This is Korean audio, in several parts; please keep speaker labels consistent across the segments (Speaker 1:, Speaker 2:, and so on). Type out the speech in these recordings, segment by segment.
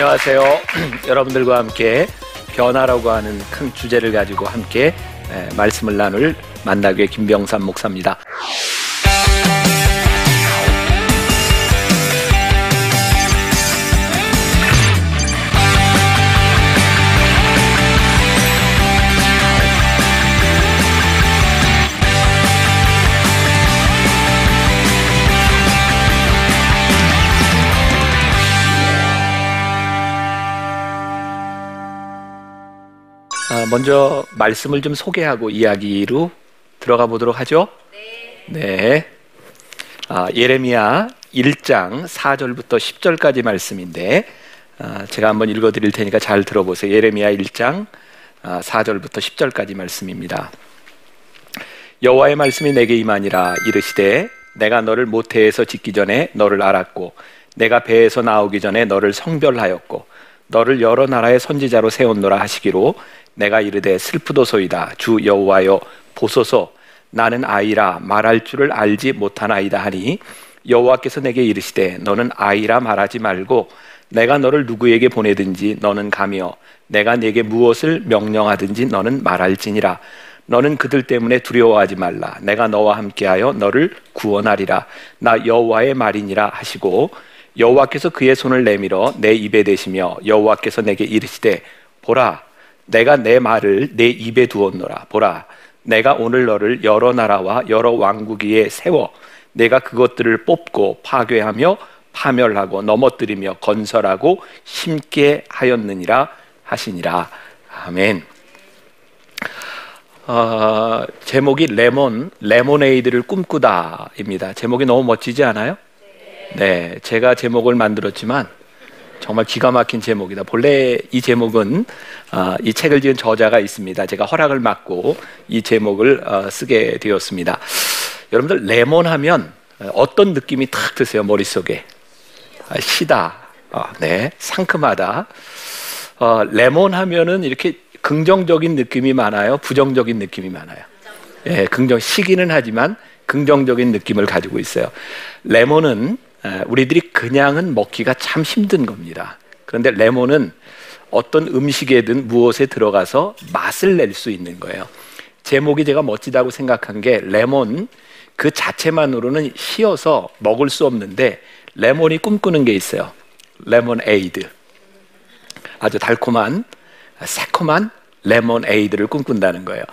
Speaker 1: 안녕하세요. 여러분들과 함께 변화라고 하는 큰 주제를 가지고 함께 말씀을 나눌 만나교회 김병삼 목사입니다. 먼저 말씀을 좀 소개하고 이야기로 들어가 보도록 하죠. 네. 예레미야 1장 4절부터 10절까지 말씀인데 제가 한번 읽어 드릴 테니까 잘 들어보세요. 예레미야 1장 4절부터 10절까지 말씀입니다. 여호와의 말씀이 내게 임하니라. 이르시되 내가 너를 모태에서 짓기 전에 너를 알았고 내가 배에서 나오기 전에 너를 성별하였고 너를 여러 나라의 선지자로 세웠노라 하시기로 내가 이르되 슬프도소이다. 주 여호와여 보소서 나는 아이라 말할 줄을 알지 못하나이다 하니 여호와께서 내게 이르시되 너는 아이라 말하지 말고 내가 너를 누구에게 보내든지 너는 가며 내가 네게 무엇을 명령하든지 너는 말할지니라. 너는 그들 때문에 두려워하지 말라. 내가 너와 함께하여 너를 구원하리라. 나 여호와의 말이니라 하시고 여호와께서 그의 손을 내밀어 내 입에 대시며 여호와께서 내게 이르시되 보라 내가 내 말을 내 입에 두었노라. 보라 내가 오늘 너를 여러 나라와 여러 왕국 위에 세워 내가 그것들을 뽑고 파괴하며 파멸하고 넘어뜨리며 건설하고 심게 하였느니라 하시니라. 아멘. 제목이 레모네이드를 꿈꾸다입니다. 제목이 너무 멋지지 않아요? 네, 제가 제목을 만들었지만 정말 기가 막힌 제목이다. 본래 이 제목은 이 책을 지은 저자가 있습니다. 제가 허락을 받고 이 제목을 쓰게 되었습니다. 여러분들 레몬 하면 어떤 느낌이 탁 드세요? 머릿속에 시다, 네, 상큼하다. 레몬 하면은 이렇게 긍정적인 느낌이 많아요? 부정적인 느낌이 많아요? 예, 시기는 하지만 긍정적인 느낌을 가지고 있어요. 레몬은 우리들이 그냥은 먹기가 참 힘든 겁니다. 그런데 레몬은 어떤 음식에든 무엇에 들어가서 맛을 낼 수 있는 거예요. 제목이 제가 멋지다고 생각한 게 레몬 그 자체만으로는 씌어서 먹을 수 없는데 레몬이 꿈꾸는 게 있어요. 레몬에이드. 아주 달콤한 새콤한 레몬에이드를 꿈꾼다는 거예요.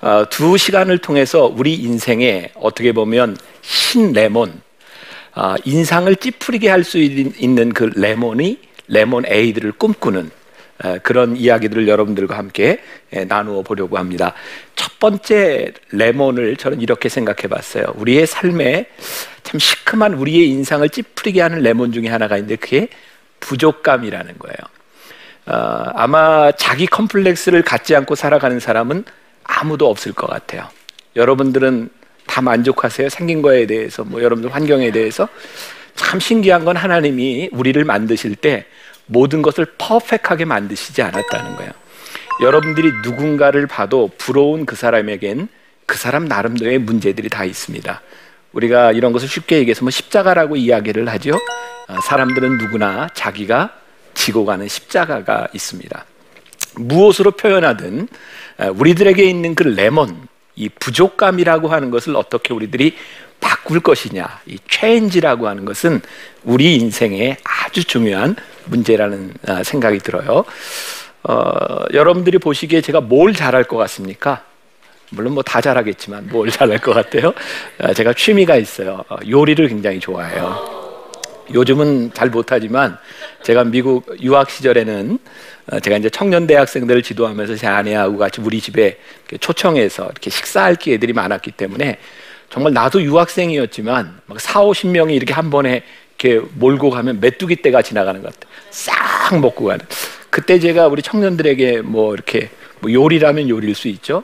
Speaker 1: 2시간을 통해서 우리 인생에 어떻게 보면 신레몬, 인상을 찌푸리게 할 수 있는 그 레몬이 레몬에이드를 꿈꾸는 그런 이야기들을 여러분들과 함께 나누어 보려고 합니다. 첫 번째 레몬을 저는 이렇게 생각해 봤어요. 우리의 삶에 참 시큼한 우리의 인상을 찌푸리게 하는 레몬 중에 하나가 있는데 그게 부족감이라는 거예요. 아마 자기 컴플렉스를 갖지 않고 살아가는 사람은 아무도 없을 것 같아요. 여러분들은 다 만족하세요? 생긴 거에 대해서, 여러분들 환경에 대해서. 참 신기한 건 하나님이 우리를 만드실 때 모든 것을 퍼펙트하게 만드시지 않았다는 거예요. 여러분들이 누군가를 봐도 부러운 그 사람에겐 그 사람 나름대로의 문제들이 다 있습니다. 우리가 이런 것을 쉽게 얘기해서 십자가라고 이야기를 하죠. 사람들은 누구나 자기가 지고 가는 십자가가 있습니다. 무엇으로 표현하든 우리들에게 있는 그 레몬, 이 부족감이라고 하는 것을 어떻게 우리들이 바꿀 것이냐, 이 체인지라고 하는 것은 우리 인생에 아주 중요한 문제라는 생각이 들어요. 여러분들이 보시기에 제가 뭘 잘할 것 같습니까? 물론 다 잘하겠지만 뭘 잘할 것 같아요? 제가 취미가 있어요. 요리를 굉장히 좋아해요. 요즘은 잘 못하지만 제가 미국 유학 시절에는 제가 이제 청년 대학생들을 지도하면서 제 아내하고 같이 우리 집에 초청해서 이렇게 식사할 기회들이 많았기 때문에 정말 나도 유학생이었지만 막 40-50명이 이렇게 한 번에 이렇게 몰고 가면 메뚜기 떼가 지나가는 것 같아요. 싹 먹고 가는. 그때 제가 우리 청년들에게 이렇게 요리라면 요리일 수 있죠.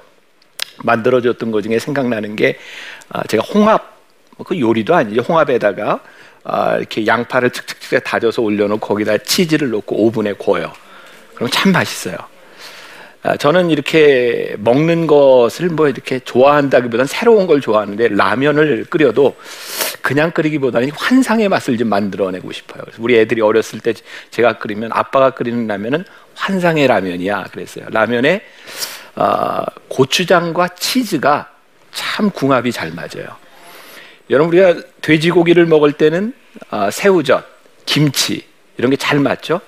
Speaker 1: 만들어줬던 것 중에 생각나는 게 제가 홍합, 그 요리도 아니죠. 홍합에다가 이렇게 양파를 칙칙칙 다져서 올려놓고 거기다 치즈를 넣고 오븐에 구워요. 그럼 참 맛있어요. 저는 이렇게 먹는 것을 뭐 이렇게 좋아한다기보다는 새로운 걸 좋아하는데, 라면을 끓여도 그냥 끓이기보다는 환상의 맛을 좀 만들어내고 싶어요. 그래서 우리 애들이 어렸을 때 제가 끓이면, 아빠가 끓이는 라면은 환상의 라면이야 그랬어요. 라면에 고추장과 치즈가 참 궁합이 잘 맞아요. 여러분, 우리가 돼지고기를 먹을 때는 새우젓, 김치 이런 게 잘 맞죠?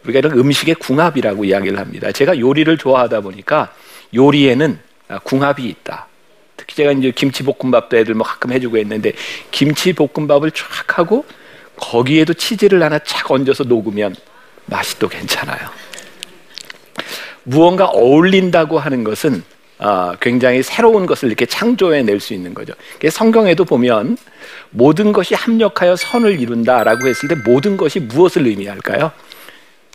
Speaker 1: 우리가 이런 음식의 궁합이라고 이야기를 합니다. 제가 요리를 좋아하다 보니까 요리에는 궁합이 있다. 특히 제가 이제 김치볶음밥도 애들 뭐 가끔 해주고 했는데, 김치볶음밥을 쫙 하고 거기에도 치즈를 하나 착 얹어서 녹으면 맛이 또 괜찮아요. 무언가 어울린다고 하는 것은 굉장히 새로운 것을 이렇게 창조해낼 수 있는 거죠. 성경에도 보면 모든 것이 합력하여 선을 이룬다라고 했을 때 모든 것이 무엇을 의미할까요?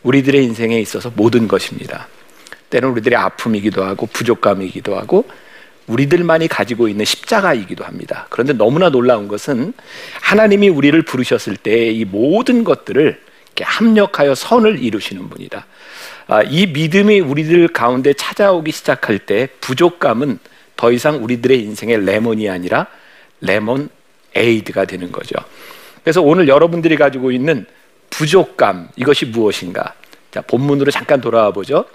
Speaker 1: 우리들의 인생에 있어서 모든 것입니다. 때는 우리들의 아픔이기도 하고 부족감이기도 하고 우리들만이 가지고 있는 십자가이기도 합니다. 그런데 너무나 놀라운 것은 하나님이 우리를 부르셨을 때 이 모든 것들을 이렇게 합력하여 선을 이루시는 분이다. 이 믿음이 우리들 가운데 찾아오기 시작할 때 부족감은 더 이상 우리들의 인생의 레몬이 아니라 레몬에이드가 되는 거죠. 그래서 오늘 여러분들이 가지고 있는 부족감, 이것이 무엇인가? 자, 본문으로 잠깐 돌아와 보죠.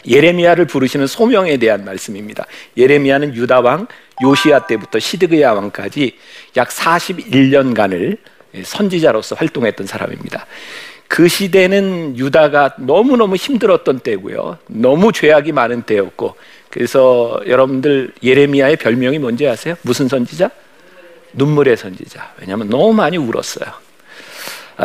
Speaker 1: 예레미야를 부르시는 소명에 대한 말씀입니다. 예레미야는 유다 왕 요시야 때부터 시드기야 왕까지 약 41년간을 선지자로서 활동했던 사람입니다. 그 시대는 유다가 너무너무 힘들었던 때고요. 너무 죄악이 많은 때였고, 그래서 여러분들 예레미야의 별명이 뭔지 아세요? 무슨 선지자? 눈물의 선지자. 왜냐하면 너무 많이 울었어요.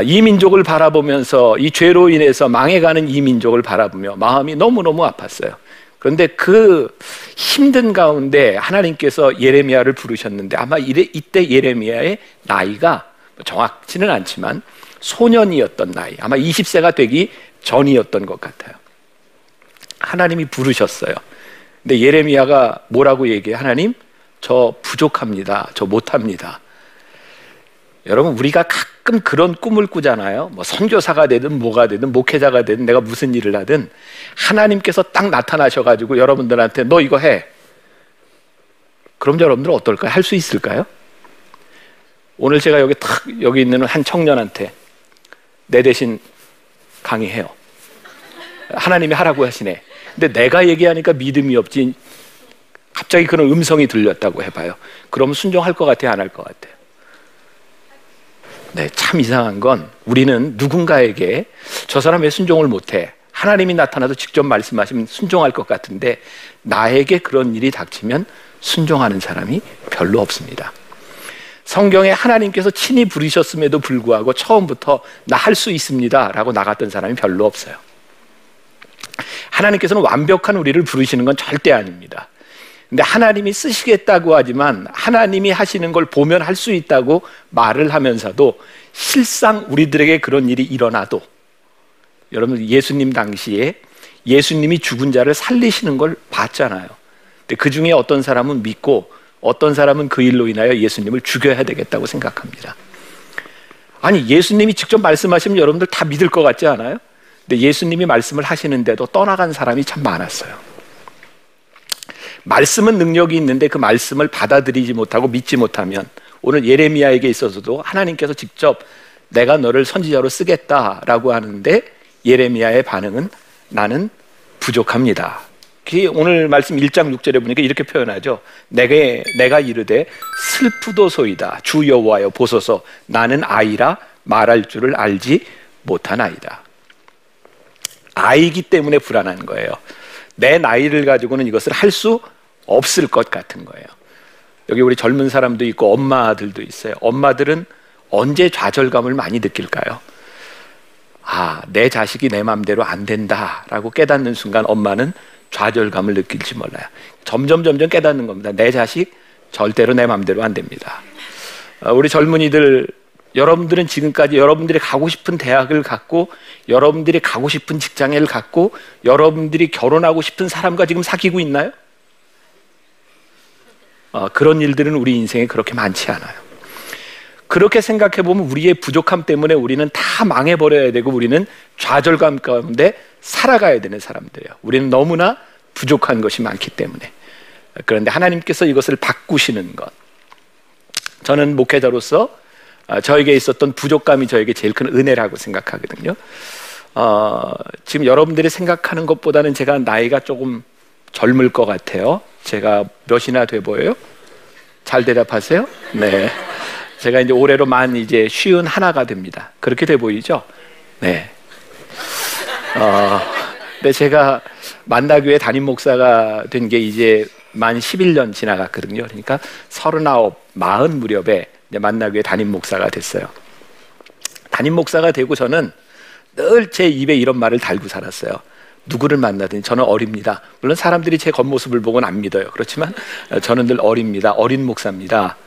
Speaker 1: 이 민족을 바라보면서, 이 죄로 인해서 망해가는 이 민족을 바라보며 마음이 너무너무 아팠어요. 그런데 그 힘든 가운데 하나님께서 예레미야를 부르셨는데, 아마 이때 예레미야의 나이가 정확치는 않지만 소년이었던 나이, 아마 20세가 되기 전이었던 것 같아요. 하나님이 부르셨어요. 근데 예레미야가 뭐라고 얘기해요? 하나님, 저 부족합니다. 저 못합니다. 여러분, 우리가 가끔 그런 꿈을 꾸잖아요. 뭐 선교사가 되든 뭐가 되든 목회자가 되든 내가 무슨 일을 하든 하나님께서 딱 나타나셔가지고 여러분들한테 너 이거 해. 그럼 여러분들은 어떨까요? 할 수 있을까요? 오늘 제가 여기 있는 한 청년한테 내 대신 강의해요. 하나님이 하라고 하시네. 근데 내가 얘기하니까 믿음이 없지. 갑자기 그런 음성이 들렸다고 해봐요. 그러면 순종할 것 같아요? 안 할 것 같아요? 네, 참 이상한 건 우리는 누군가에게 저 사람 왜 순종을 못해? 하나님이 나타나서 직접 말씀하시면 순종할 것 같은데 나에게 그런 일이 닥치면 순종하는 사람이 별로 없습니다. 성경에 하나님께서 친히 부르셨음에도 불구하고 처음부터 나 할 수 있습니다 라고 나갔던 사람이 별로 없어요. 하나님께서는 완벽한 우리를 부르시는 건 절대 아닙니다. 근데 하나님이 쓰시겠다고 하지만 하나님이 하시는 걸 보면 할 수 있다고 말을 하면서도 실상 우리들에게 그런 일이 일어나도, 여러분 예수님 당시에 예수님이 죽은 자를 살리시는 걸 봤잖아요. 근데 그 중에 어떤 사람은 믿고 어떤 사람은 그 일로 인하여 예수님을 죽여야 되겠다고 생각합니다. 아니, 예수님이 직접 말씀하시면 여러분들 다 믿을 것 같지 않아요? 근데 예수님이 말씀을 하시는데도 떠나간 사람이 참 많았어요. 말씀은 능력이 있는데 그 말씀을 받아들이지 못하고 믿지 못하면, 오늘 예레미야에게 있어서도 하나님께서 직접 내가 너를 선지자로 쓰겠다라고 하는데 예레미야의 반응은 나는 부족합니다. 오늘 말씀 1장 6절에 보니까 이렇게 표현하죠. 내가 이르되 슬프도소이다. 주 여호와여 보소서 나는 아이라 말할 줄을 알지 못하나이다. 아이기 때문에 불안한 거예요. 내 나이를 가지고는 이것을 할 수 없을 것 같은 거예요. 여기 우리 젊은 사람도 있고 엄마들도 있어요. 엄마들은 언제 좌절감을 많이 느낄까요? 내 자식이 내 맘대로 안 된다라고 깨닫는 순간 엄마는 좌절감을 느낄지 몰라요. 점점 깨닫는 겁니다. 내 자식 절대로 내 맘대로 안 됩니다. 우리 젊은이들, 여러분들은 지금까지 여러분들이 가고 싶은 대학을 갖고, 여러분들이 가고 싶은 직장을 갖고, 여러분들이 결혼하고 싶은 사람과 지금 사귀고 있나요? 그런 일들은 우리 인생에 그렇게 많지 않아요. 그렇게 생각해 보면 우리의 부족함 때문에 우리는 다 망해버려야 되고 우리는 좌절감 가운데 살아가야 되는 사람들이에요. 우리는 너무나 부족한 것이 많기 때문에. 그런데 하나님께서 이것을 바꾸시는 것, 저는 목회자로서 저에게 있었던 부족감이 저에게 제일 큰 은혜라고 생각하거든요. 지금 여러분들이 생각하는 것보다는 제가 나이가 조금 젊을 것 같아요. 제가 몇이나 돼 보여요? 잘 대답하세요? 네. 제가 이제 올해로 만 이제 51가 됩니다. 그렇게 돼 보이죠? 네. 근데 제가 만나교회 담임 목사가 된 게 이제 만 11년 지나갔거든요. 그러니까 39, 40 무렵에 이제 만나교회 담임 목사가 됐어요. 담임 목사가 되고 저는 늘 제 입에 이런 말을 달고 살았어요. 누구를 만나든지 저는 어립니다. 물론 사람들이 제 겉모습을 보고는 안 믿어요. 그렇지만 저는 늘 어립니다. 어린 목사입니다.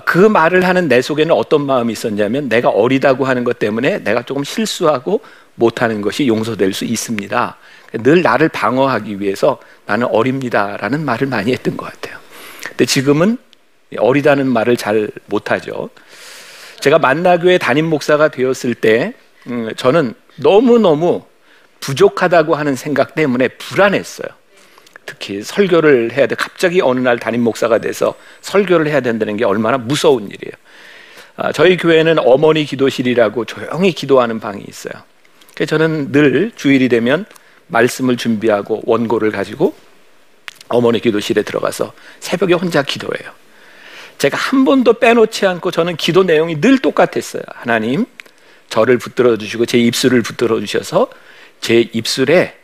Speaker 1: 그 말을 하는 내 속에는 어떤 마음이 있었냐면 내가 어리다고 하는 것 때문에 내가 조금 실수하고 못하는 것이 용서될 수 있습니다. 늘 나를 방어하기 위해서 나는 어립니다라는 말을 많이 했던 것 같아요. 근데 지금은 어리다는 말을 잘 못하죠. 제가 만나교회 담임 목사가 되었을 때 저는 너무너무 부족하다고 하는 생각 때문에 불안했어요. 특히 설교를 해야 돼. 갑자기 어느 날 담임 목사가 돼서 설교를 해야 된다는 게 얼마나 무서운 일이에요. 저희 교회는 어머니 기도실이라고 조용히 기도하는 방이 있어요. 그래서 저는 늘 주일이 되면 말씀을 준비하고 원고를 가지고 어머니 기도실에 들어가서 새벽에 혼자 기도해요. 제가 한 번도 빼놓지 않고 저는 기도 내용이 늘 똑같았어요. 하나님, 저를 붙들어 주시고 제 입술을 붙들어 주셔서 제 입술에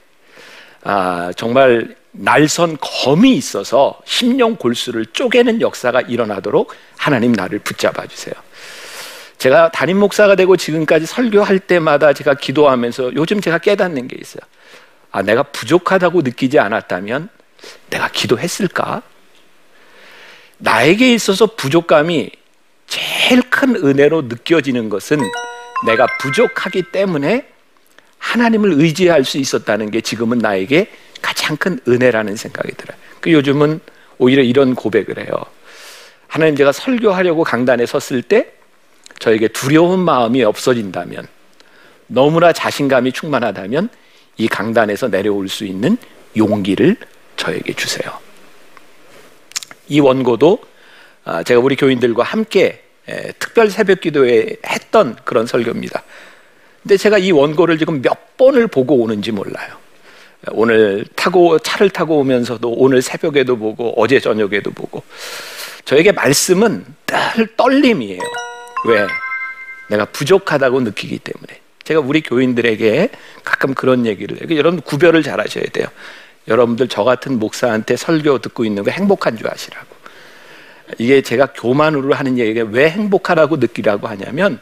Speaker 1: 정말 날선 검이 있어서 심령 골수를 쪼개는 역사가 일어나도록 하나님 나를 붙잡아 주세요. 제가 담임 목사가 되고 지금까지 설교할 때마다 제가 기도하면서 요즘 제가 깨닫는 게 있어요. 내가 부족하다고 느끼지 않았다면 내가 기도했을까? 나에게 있어서 부족감이 제일 큰 은혜로 느껴지는 것은 내가 부족하기 때문에 하나님을 의지할 수 있었다는 게 지금은 나에게 가장 큰 은혜라는 생각이 들어요. 요즘은 오히려 이런 고백을 해요. 하나님, 제가 설교하려고 강단에 섰을 때 저에게 두려운 마음이 없어진다면, 너무나 자신감이 충만하다면 이 강단에서 내려올 수 있는 용기를 저에게 주세요. 이 원고도 제가 우리 교인들과 함께 특별 새벽 기도에 했던 그런 설교입니다. 근데 제가 이 원고를 지금 몇 번을 보고 오는지 몰라요. 오늘 차를 타고 오면서도 오늘 새벽에도 보고 어제 저녁에도 보고, 저에게 말씀은 늘 떨림이에요. 왜? 내가 부족하다고 느끼기 때문에. 제가 우리 교인들에게 가끔 그런 얘기를 해요. 여러분 구별을 잘 하셔야 돼요. 여러분들 저 같은 목사한테 설교 듣고 있는 거 행복한 줄 아시라고. 이게 제가 교만으로 하는 얘기가 왜 행복하다고 느끼라고 하냐면,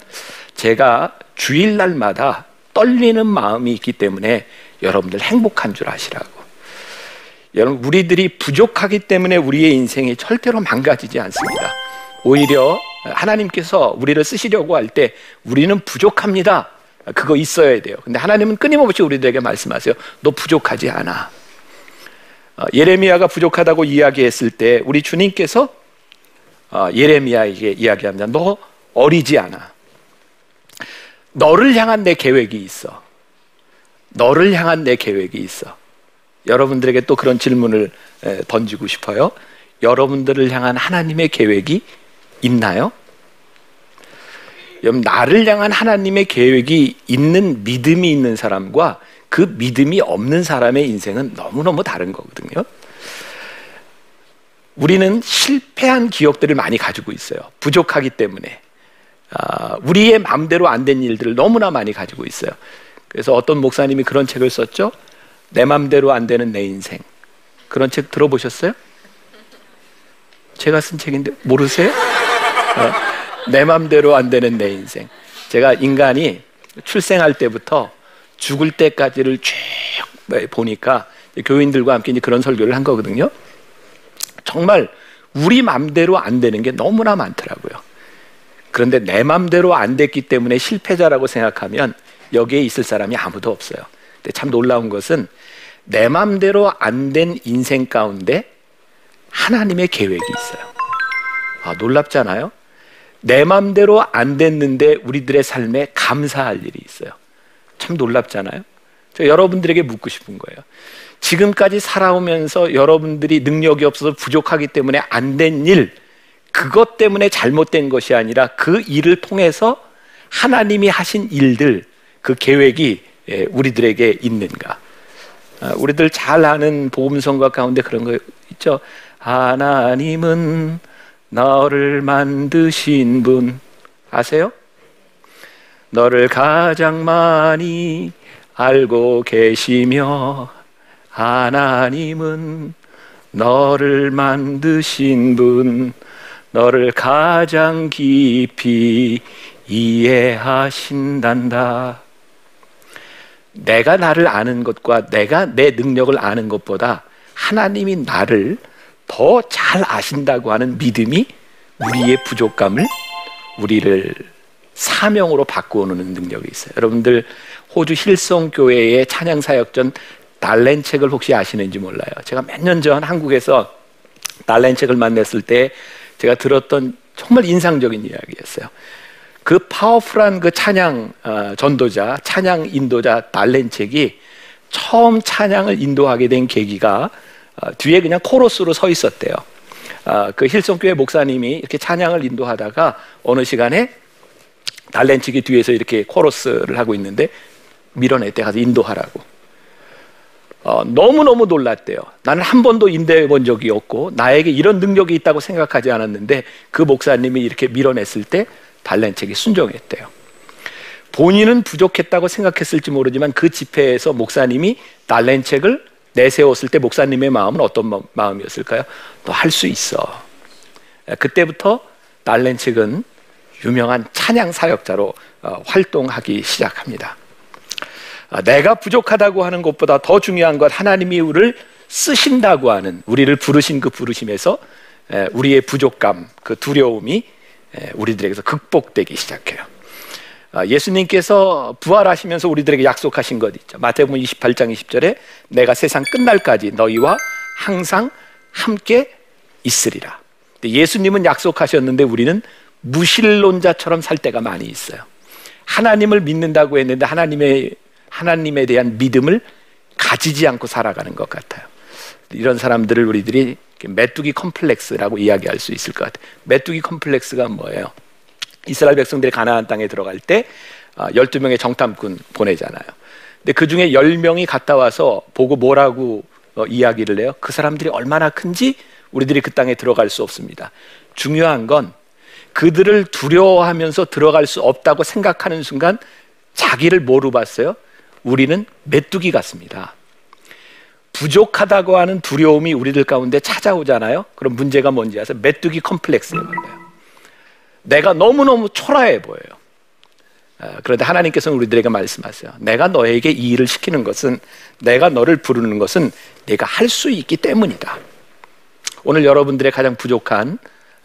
Speaker 1: 제가 주일날마다 떨리는 마음이 있기 때문에 여러분들 행복한 줄 아시라고. 여러분, 우리들이 부족하기 때문에 우리의 인생이 절대로 망가지지 않습니다. 오히려 하나님께서 우리를 쓰시려고 할 때 우리는 부족합니다, 그거 있어야 돼요. 근데 하나님은 끊임없이 우리들에게 말씀하세요. 너 부족하지 않아. 예레미야가 부족하다고 이야기했을 때 우리 주님께서 예레미야에게 이야기합니다. 너 어리지 않아. 너를 향한 내 계획이 있어. 너를 향한 내 계획이 있어. 여러분들에게 또 그런 질문을 던지고 싶어요. 여러분들을 향한 하나님의 계획이 있나요? 여러분, 나를 향한 하나님의 계획이 있는 믿음이 있는 사람과 그 믿음이 없는 사람의 인생은 너무너무 다른 거거든요. 우리는 실패한 기억들을 많이 가지고 있어요. 부족하기 때문에. 우리의 마음대로 안 된 일들을 너무나 많이 가지고 있어요. 그래서 어떤 목사님이 그런 책을 썼죠. 내 마음대로 안 되는 내 인생. 그런 책 들어보셨어요? 제가 쓴 책인데 모르세요? 내 마음대로 안 되는 내 인생. 제가 인간이 출생할 때부터 죽을 때까지를 쭉 보니까 교인들과 함께 이제 그런 설교를 한 거거든요. 정말 우리 마음대로 안 되는 게 너무나 많더라고요. 그런데 내 마음대로 안 됐기 때문에 실패자라고 생각하면 여기에 있을 사람이 아무도 없어요. 근데 참 놀라운 것은 내 마음대로 안 된 인생 가운데 하나님의 계획이 있어요. 놀랍잖아요. 내 맘대로 안 됐는데 우리들의 삶에 감사할 일이 있어요. 참 놀랍잖아요. 저 여러분들에게 묻고 싶은 거예요. 지금까지 살아오면서 여러분들이 능력이 없어서 부족하기 때문에 안 된 일, 그것 때문에 잘못된 것이 아니라 그 일을 통해서 하나님이 하신 일들, 그 계획이 우리들에게 있는가? 우리들 잘 아는 복음성가 가운데 그런 거 있죠. 하나님은 너를 만드신 분, 아세요? 너를 가장 많이 알고 계시며 하나님은 너를 만드신 분, 너를 가장 깊이 이해하신단다. 내가 나를 아는 것과 내가 내 능력을 아는 것보다 하나님이 나를 더 잘 아신다고 하는 믿음이 우리의 부족감을, 우리를 사명으로 바꾸어놓는 능력이 있어요. 여러분들 호주 힐송교회의 찬양사역전 달랜책을 혹시 아시는지 몰라요. 제가 몇 년 전 한국에서 달랜책을 만났을 때 제가 들었던 정말 인상적인 이야기였어요. 그 파워풀한 그 찬양 전도자, 찬양 인도자 달랜책이 처음 찬양을 인도하게 된 계기가 뒤에 그냥 코러스로 서 있었대요. 그 힐송교회 목사님이 이렇게 찬양을 인도하다가 어느 시간에 달랜책이 뒤에서 이렇게 코러스를 하고 있는데 밀어냈대. 가서 인도하라고. 너무너무 놀랐대요. 나는 한 번도 인도해 본 적이 없고 나에게 이런 능력이 있다고 생각하지 않았는데 그 목사님이 이렇게 밀어냈을 때 달랜책이 순종했대요. 본인은 부족했다고 생각했을지 모르지만 그 집회에서 목사님이 달랜책을 내세웠을 때 목사님의 마음은 어떤 마음이었을까요? 너 할 수 있어. 그때부터 달랜책은 유명한 찬양 사역자로 활동하기 시작합니다. 내가 부족하다고 하는 것보다 더 중요한 것, 하나님이 우리를 쓰신다고 하는, 우리를 부르신 그 부르심에서 우리의 부족감, 그 두려움이 우리들에게서 극복되기 시작해요. 예수님께서 부활하시면서 우리들에게 약속하신 것 있죠. 마태복음 28장 20절에 내가 세상 끝날까지 너희와 항상 함께 있으리라. 예수님은 약속하셨는데 우리는 무신론자처럼 살 때가 많이 있어요. 하나님을 믿는다고 했는데 하나님에 대한 믿음을 가지지 않고 살아가는 것 같아요. 이런 사람들을 우리들이 메뚜기 컴플렉스라고 이야기할 수 있을 것 같아요. 메뚜기 컴플렉스가 뭐예요? 이스라엘 백성들이 가나안 땅에 들어갈 때 12명의 정탐꾼 보내잖아요. 근데 그 중에 10명이 갔다 와서 보고 뭐라고 이야기를 해요? 그 사람들이 얼마나 큰지 우리들이 그 땅에 들어갈 수 없습니다. 중요한 건 그들을 두려워하면서 들어갈 수 없다고 생각하는 순간 자기를 뭐로 봤어요? 우리는 메뚜기 같습니다. 부족하다고 하는 두려움이 우리들 가운데 찾아오잖아요. 그럼 문제가 뭔지 아세요? 메뚜기 컴플렉스에 걸려요. 내가 너무너무 초라해 보여요. 그런데 하나님께서는 우리들에게 말씀하세요. 내가 너에게 이 일을 시키는 것은, 내가 너를 부르는 것은 내가 할 수 있기 때문이다. 오늘 여러분들의 가장 부족한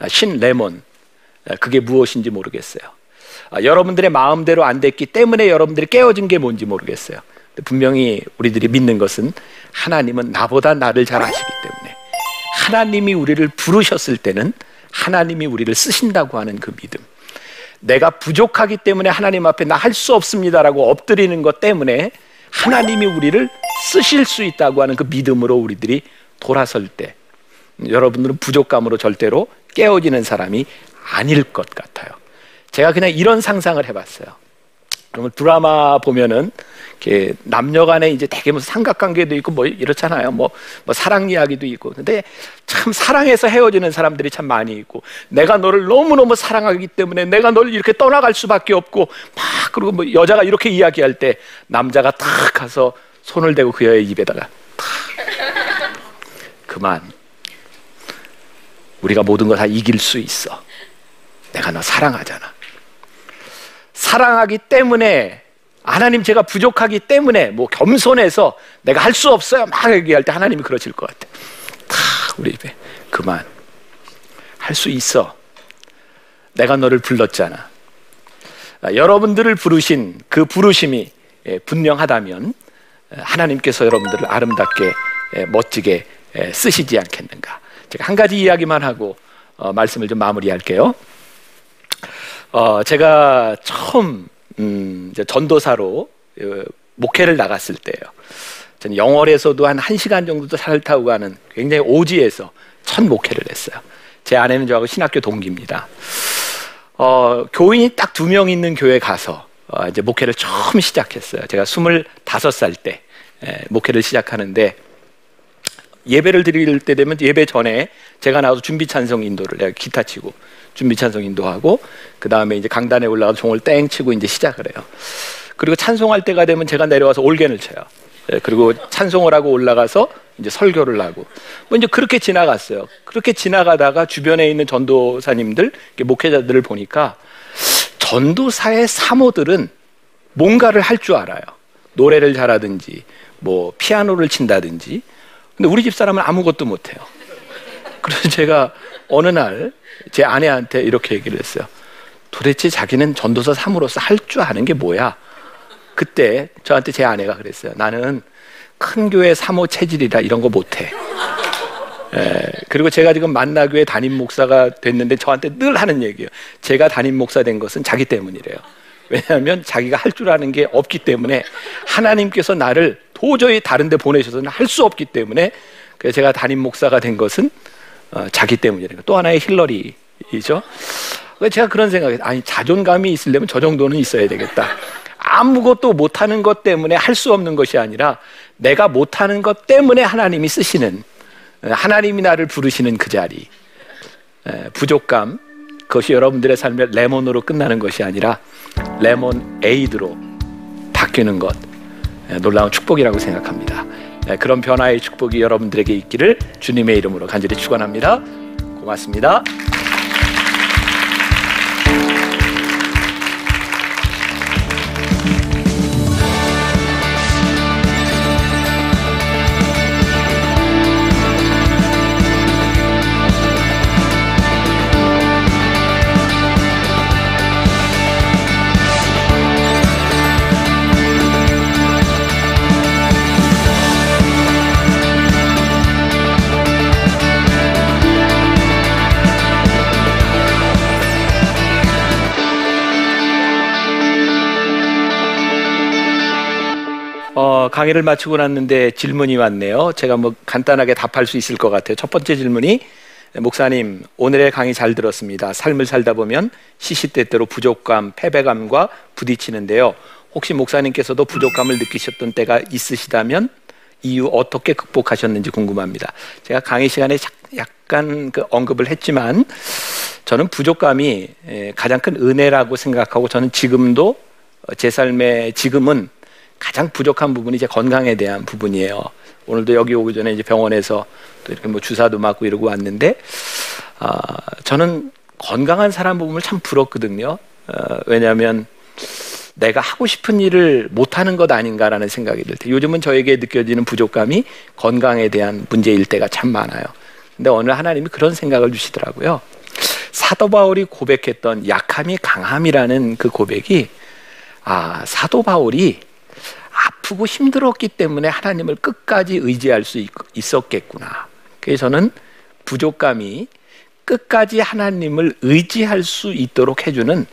Speaker 1: 신레몬, 그게 무엇인지 모르겠어요. 여러분들의 마음대로 안 됐기 때문에 여러분들이 깨어진 게 뭔지 모르겠어요. 분명히 우리들이 믿는 것은 하나님은 나보다 나를 잘 아시기 때문에, 하나님이 우리를 부르셨을 때는 하나님이 우리를 쓰신다고 하는 그 믿음, 내가 부족하기 때문에 하나님 앞에 나 할 수 없습니다라고 엎드리는 것 때문에 하나님이 우리를 쓰실 수 있다고 하는 그 믿음으로 우리들이 돌아설 때 여러분들은 부족감으로 절대로 깨어지는 사람이 아닐 것 같아요. 제가 그냥 이런 상상을 해봤어요. 그러면 드라마 보면은 이렇게 남녀간에 이제 되게 뭐 삼각관계도 있고 뭐 이렇잖아요. 뭐 사랑 이야기도 있고. 근데 참 사랑해서 헤어지는 사람들이 참 많이 있고, 내가 너를 너무너무 사랑하기 때문에 내가 너를 이렇게 떠나갈 수밖에 없고 막, 그리고 뭐 여자가 이렇게 이야기할 때 남자가 탁 가서 손을 대고 그 여의 입에다가 탁, 그만, 우리가 모든 걸 다 이길 수 있어. 내가 너 사랑하잖아. 사랑하기 때문에, 하나님 제가 부족하기 때문에 뭐 겸손해서 내가 할 수 없어요 막 얘기할 때 하나님이 그러실 것 같아. 다 우리 입에 그만, 할 수 있어. 내가 너를 불렀잖아. 여러분들을 부르신 그 부르심이 분명하다면 하나님께서 여러분들을 아름답게 멋지게 쓰시지 않겠는가. 제가 한 가지 이야기만 하고 말씀을 좀 마무리할게요. 제가 처음 이제 전도사로 목회를 나갔을 때예요. 저는 영월에서도 한 1시간 정도 차를 타고 가는 굉장히 오지에서 첫 목회를 했어요. 제 아내는 저하고 신학교 동기입니다. 교인이 딱 2명 있는 교회 가서 이제 목회를 처음 시작했어요. 제가 25살 때 목회를 시작하는데, 예배를 드릴 때 되면 예배 전에 제가 나와서 준비 찬송 인도를, 내가 기타 치고 준비 찬송 인도하고, 그 다음에 이제 강단에 올라가서 종을 땡 치고 이제 시작을 해요. 그리고 찬송할 때가 되면 제가 내려와서 올겐을 쳐요. 그리고 찬송을 하고 올라가서 이제 설교를 하고, 뭐 이제 그렇게 지나갔어요. 그렇게 지나가다가 주변에 있는 전도사님들, 목회자들을 보니까 전도사의 사모들은 뭔가를 할 줄 알아요. 노래를 잘하든지 뭐 피아노를 친다든지. 근데 우리 집사람은 아무것도 못해요. 그래서 제가 어느 날 제 아내한테 이렇게 얘기를 했어요. 도대체 자기는 전도사 사모로서 할 줄 아는 게 뭐야? 그때 저한테 제 아내가 그랬어요. 나는 큰 교회 사모 체질이라 이런 거 못해. 그리고 제가 지금 만나교회 담임 목사가 됐는데 저한테 늘 하는 얘기예요. 제가 담임 목사 된 것은 자기 때문이래요. 왜냐하면 자기가 할 줄 아는 게 없기 때문에, 하나님께서 나를 도저히 다른 데 보내셔서는 할 수 없기 때문에, 그래서 제가 담임 목사가 된 것은 자기 때문이래요. 또 하나의 힐러리이죠. 제가 그런 생각이에요. 아니, 자존감이 있으려면 저 정도는 있어야 되겠다. 아무것도 못하는 것 때문에 할 수 없는 것이 아니라, 내가 못하는 것 때문에 하나님이 쓰시는, 하나님이 나를 부르시는 그 자리, 부족감, 그것이 여러분들의 삶의 레몬으로 끝나는 것이 아니라 레몬에이드로 바뀌는 것, 놀라운 축복이라고 생각합니다. 그런 변화의 축복이 여러분들에게 있기를 주님의 이름으로 간절히 축원합니다. 고맙습니다. 강의를 마치고 났는데 질문이 왔네요. 제가 뭐 간단하게 답할 수 있을 것 같아요. 첫 번째 질문이, 목사님, 오늘의 강의 잘 들었습니다. 삶을 살다 보면 시시때때로 부족감, 패배감과 부딪히는데요. 혹시 목사님께서도 부족감을 느끼셨던 때가 있으시다면 이유 어떻게 극복하셨는지 궁금합니다. 제가 강의 시간에 약간 언급을 했지만, 저는 부족감이 가장 큰 은혜라고 생각하고, 저는 지금도 제 삶의 지금은 가장 부족한 부분이 제 건강에 대한 부분이에요. 오늘도 여기 오기 전에 이제 병원에서 또 이렇게 뭐 주사도 맞고 이러고 왔는데, 저는 건강한 사람 보면 참 부럽거든요. 왜냐하면 내가 하고 싶은 일을 못하는 것 아닌가라는 생각이 들 때, 요즘은 저에게 느껴지는 부족감이 건강에 대한 문제일 때가 참 많아요. 근데 오늘 하나님이 그런 생각을 주시더라고요. 사도 바울이 고백했던 약함이 강함이라는 그 고백이, 사도 바울이 아프고 힘들었기 때문에 하나님을 끝까지 의지할 수 있었겠구나. 그래서 저는 부족감이 끝까지 하나님을 의지할 수 있도록 해주는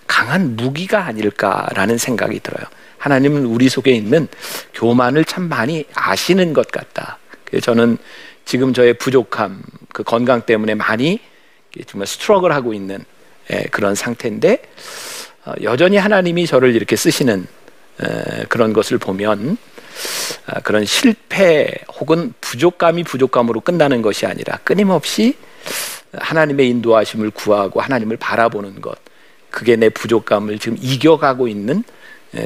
Speaker 1: 강한 무기가 아닐까라는 생각이 들어요. 하나님은 우리 속에 있는 교만을 참 많이 아시는 것 같다. 그래서 저는 지금 저의 부족함, 그 건강 때문에 많이 정말 스트러글 하고 있는 그런 상태인데, 여전히 하나님이 저를 이렇게 쓰시는 그런 것을 보면, 그런 실패 혹은 부족감이 부족감으로 끝나는 것이 아니라 끊임없이 하나님의 인도하심을 구하고 하나님을 바라보는 것, 그게 내 부족감을 지금 이겨가고 있는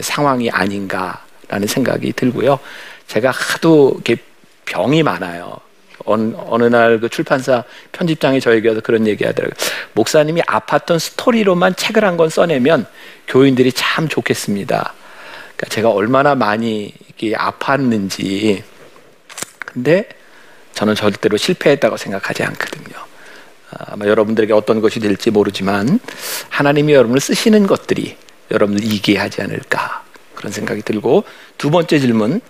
Speaker 1: 상황이 아닌가라는 생각이 들고요. 제가 하도 이렇게 병이 많아요. 어느 날 그 출판사 편집장이 저에게 와서 그런 얘기 하더라고요. 목사님이 아팠던 스토리로만 책을 한 권 써내면 교인들이 참 좋겠습니다. 그러니까 제가 얼마나 많이 이렇게 아팠는지. 근데 저는 절대로 실패했다고 생각하지 않거든요. 아마 여러분들에게 어떤 것이 될지 모르지만 하나님이 여러분을 쓰시는 것들이 여러분을 이기게 하지 않을까, 그런 생각이 들고, 두 번째 질문,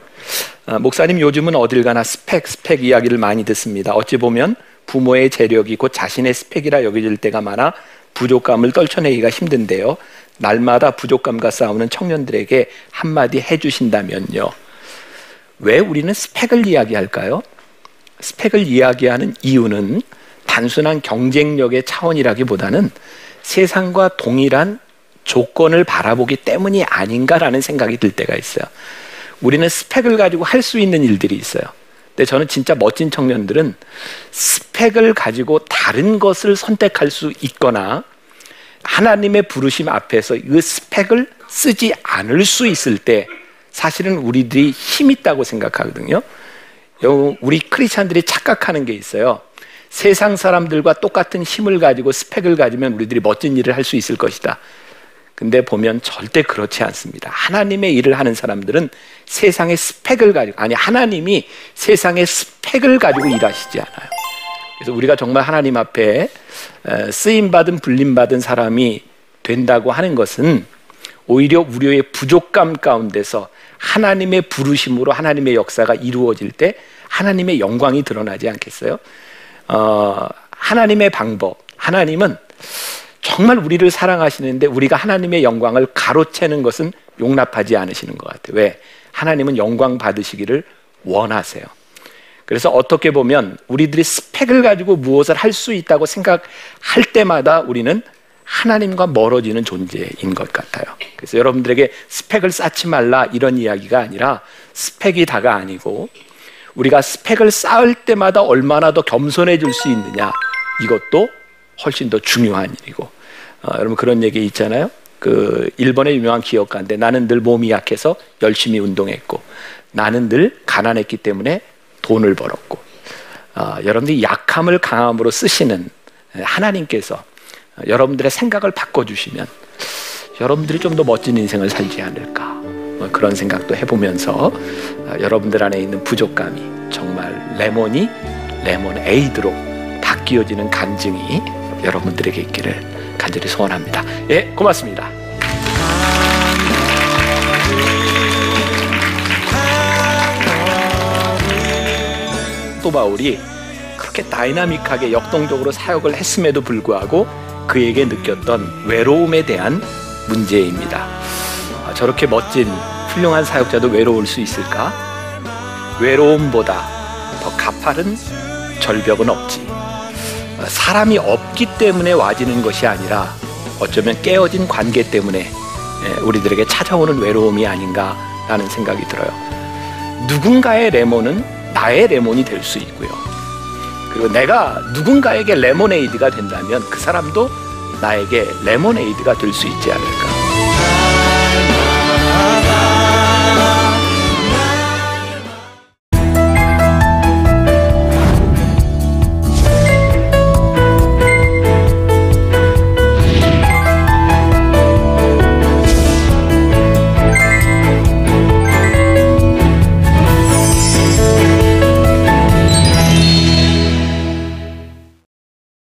Speaker 1: 목사님, 요즘은 어딜 가나 스펙 이야기를 많이 듣습니다. 어찌 보면 부모의 재력이 곧 자신의 스펙이라 여겨질 때가 많아 부족감을 떨쳐내기가 힘든데요. 날마다 부족감과 싸우는 청년들에게 한마디 해주신다면요. 왜 우리는 스펙을 이야기할까요? 스펙을 이야기하는 이유는 단순한 경쟁력의 차원이라기보다는 세상과 동일한 조건을 바라보기 때문이 아닌가라는 생각이 들 때가 있어요. 우리는 스펙을 가지고 할 수 있는 일들이 있어요. 근데 저는 진짜 멋진 청년들은 스펙을 가지고 다른 것을 선택할 수 있거나 하나님의 부르심 앞에서 그 스펙을 쓰지 않을 수 있을 때 사실은 우리들이 힘 있다고 생각하거든요. 우리 크리스찬들이 착각하는 게 있어요. 세상 사람들과 똑같은 힘을 가지고 스펙을 가지면 우리들이 멋진 일을 할 수 있을 것이다. 근데 보면 절대 그렇지 않습니다. 하나님의 일을 하는 사람들은 세상의 스펙을 가지고, 아니 하나님이 세상의 스펙을 가지고 일하시지 않아요. 그래서 우리가 정말 하나님 앞에 쓰임받은 불림받은 사람이 된다고 하는 것은 오히려 우리의 부족감 가운데서 하나님의 부르심으로 하나님의 역사가 이루어질 때 하나님의 영광이 드러나지 않겠어요? 하나님의 방법, 하나님은 정말 우리를 사랑하시는데 우리가 하나님의 영광을 가로채는 것은 용납하지 않으시는 것 같아요. 왜? 하나님은 영광 받으시기를 원하세요. 그래서 어떻게 보면 우리들이 스펙을 가지고 무엇을 할 수 있다고 생각할 때마다 우리는 하나님과 멀어지는 존재인 것 같아요. 그래서 여러분들에게 스펙을 쌓지 말라 이런 이야기가 아니라 스펙이 다가 아니고 우리가 스펙을 쌓을 때마다 얼마나 더 겸손해질 수 있느냐, 이것도 훨씬 더 중요한 일이고, 여러분 그런 얘기 있잖아요. 그 일본의 유명한 기업가인데 나는 늘 몸이 약해서 열심히 운동했고 나는 늘 가난했기 때문에 돈을 벌었고, 여러분들이 약함을 강함으로 쓰시는 하나님께서 여러분들의 생각을 바꿔주시면 여러분들이 좀 더 멋진 인생을 살지 않을까, 그런 생각도 해보면서 여러분들 안에 있는 부족감이 정말 레몬에이드로 바뀌어지는 간증이 여러분들에게 있기를 간절히 소원합니다. 예, 고맙습니다. 또 바울이 그렇게 다이나믹하게 역동적으로 사역을 했음에도 불구하고 그에게 느꼈던 외로움에 대한 문제입니다. 저렇게 멋진 훌륭한 사역자도 외로울 수 있을까? 외로움보다 더 가파른 절벽은 없지. 사람이 없기 때문에 와지는 것이 아니라 어쩌면 깨어진 관계 때문에 우리들에게 찾아오는 외로움이 아닌가라는 생각이 들어요. 누군가의 레몬은 나의 레몬이 될 수 있고요. 그리고 내가 누군가에게 레모네이드가 된다면 그 사람도 나에게 레모네이드가 될 수 있지 않을까.